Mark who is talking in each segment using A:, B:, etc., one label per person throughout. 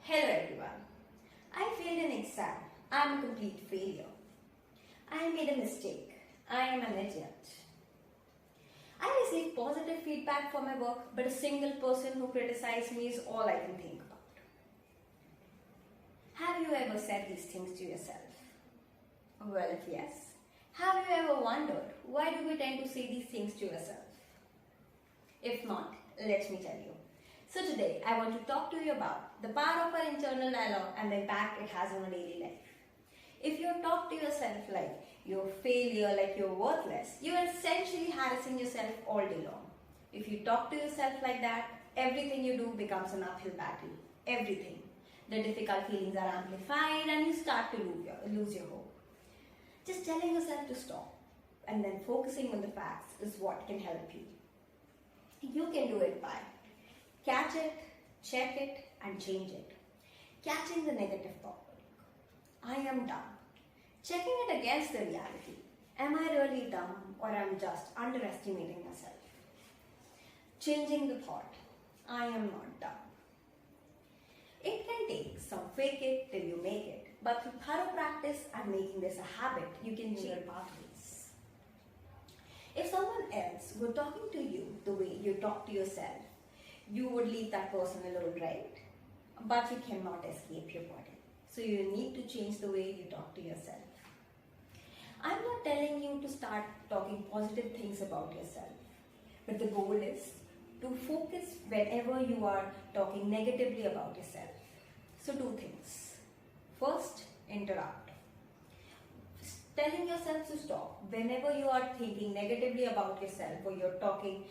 A: Hello everyone. I failed an exam. I am a complete failure. I made a mistake. I am an idiot. I received positive feedback for my work, but a single person who criticized me is all I can think about. Have you ever said these things to yourself? Well, if yes, have you ever wondered why do we tend to say these things to yourself? If not, let me tell you. So today, I want to talk to you about the power of our internal dialogue and the impact it has on our daily life. If you talk to yourself like you're a failure, like you're worthless, you're essentially harassing yourself all day long. If you talk to yourself like that, everything you do becomes an uphill battle. Everything. The difficult feelings are amplified and you start to lose your hope. Just telling yourself to stop and then focusing on the facts is what can help you. You can do it by catch it, check it, and change it. Catching the negative thought. I am dumb. Checking it against the reality. Am I really dumb or am I just underestimating myself? Changing the thought. I am not dumb. It can take some fake it till you make it, but through thorough practice and making this a habit, you can change your pathways. If someone else were talking to you the way you talk to yourself, you would leave that person alone, right? But you cannot escape your body. So you need to change the way you talk to yourself. I'm not telling you to start talking positive things about yourself. But the goal is to focus whenever you are talking negatively about yourself. So two things. First, interrupt. Telling yourself to stop whenever you are thinking negatively about yourself or you're talking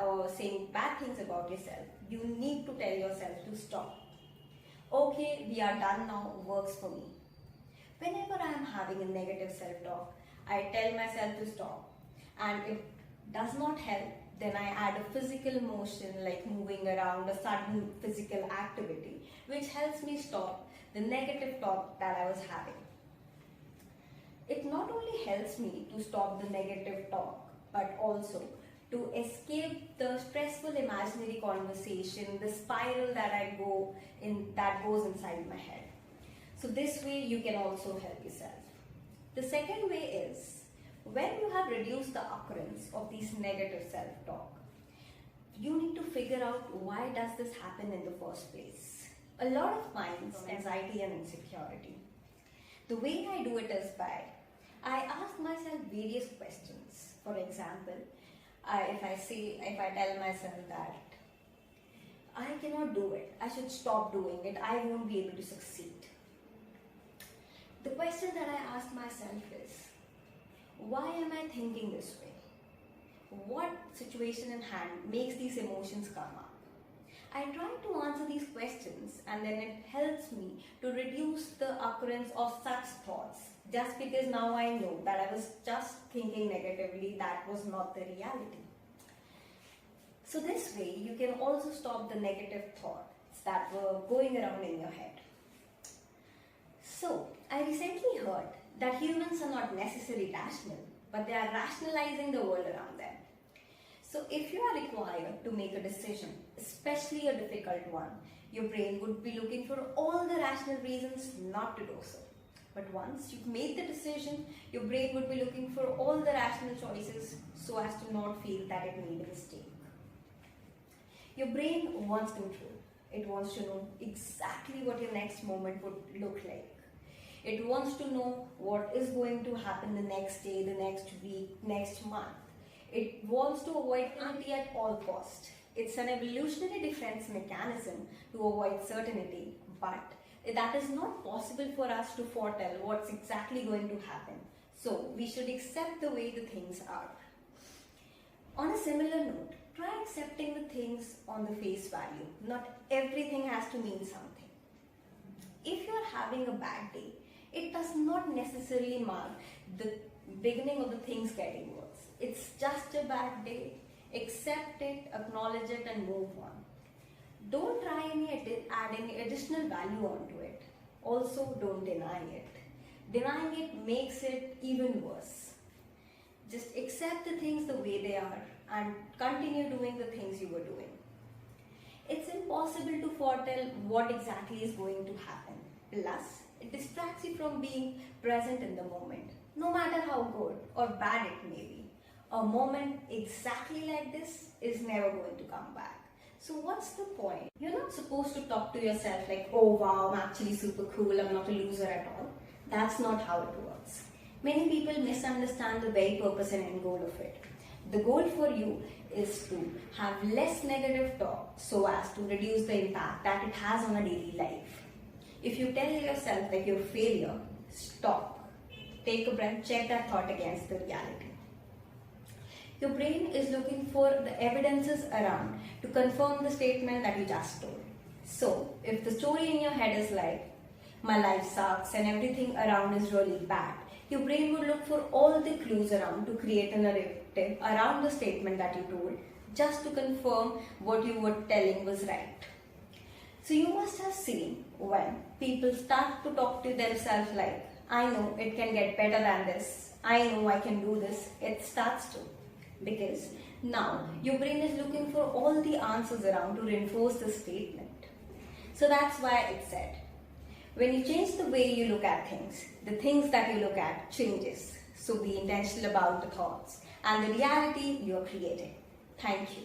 A: or saying bad things about yourself, you need to tell yourself to stop. Okay, we are done now, works for me. Whenever I am having a negative self-talk, I tell myself to stop. And if it does not help, then I add a physical motion like moving around, a sudden physical activity, which helps me stop the negative talk that I was having. It not only helps me to stop the negative talk, but also to escape the stressful imaginary conversation, the spiral that goes inside my head. So this way you can also help yourself. The second way is when you have reduced the occurrence of these negative self-talk, you need to figure out why does this happen in the first place. A lot of minds, anxiety and insecurity. The way I do it is by I ask myself various questions. For example, if I tell myself that I cannot do it, I should stop doing it, I won't be able to succeed. The question that I ask myself is, why am I thinking this way? What situation in hand makes these emotions come up? I try to answer these questions and then it helps me to reduce the occurrence of such thoughts. Just because now I know that I was just thinking negatively, that was not the reality. So this way you can also stop the negative thoughts that were going around in your head. So I recently heard that humans are not necessarily rational, but they are rationalizing the world around them. So if you are required to make a decision, especially a difficult one, your brain would be looking for all the rational reasons not to do so. But once you've made the decision, your brain would be looking for all the rational choices so as to not feel that it made a mistake. Your brain wants control. It wants to know exactly what your next moment would look like. It wants to know what is going to happen the next day, the next week, next month. It wants to avoid uncertainty at all costs. It's an evolutionary defense mechanism to avoid certainty, but that is not possible for us to foretell what's exactly going to happen. So we should accept the way the things are. On a similar note, try accepting the things on the face value. Not everything has to mean something. If you're having a bad day, it does not necessarily mark the beginning of the things getting worse. It's just a bad day. Accept it, acknowledge it and move on. Don't try add any additional value onto it. Also, don't deny it. Denying it makes it even worse. Just accept the things the way they are and continue doing the things you were doing. It's impossible to foretell what exactly is going to happen. Plus, it distracts you from being present in the moment, no matter how good or bad it may be. A moment exactly like this is never going to come back. So what's the point? You're not supposed to talk to yourself like, oh wow, I'm actually super cool, I'm not a loser at all. That's not how it works. Many people misunderstand the very purpose and end goal of it. The goal for you is to have less negative talk so as to reduce the impact that it has on a daily life. If you tell yourself that you're a failure, stop. Take a breath, check that thought against the reality. Your brain is looking for the evidences around to confirm the statement that you just told. So, if the story in your head is like, my life sucks and everything around is really bad, your brain would look for all the clues around to create a narrative around the statement that you told, just to confirm what you were telling was right. So you must have seen when people start to talk to themselves like, I know it can get better than this, I know I can do this, it starts to. Because now your brain is looking for all the answers around to reinforce the statement. So that's why it's said, when you change the way you look at things, the things that you look at changes. So be intentional about the thoughts and the reality you're creating. Thank you.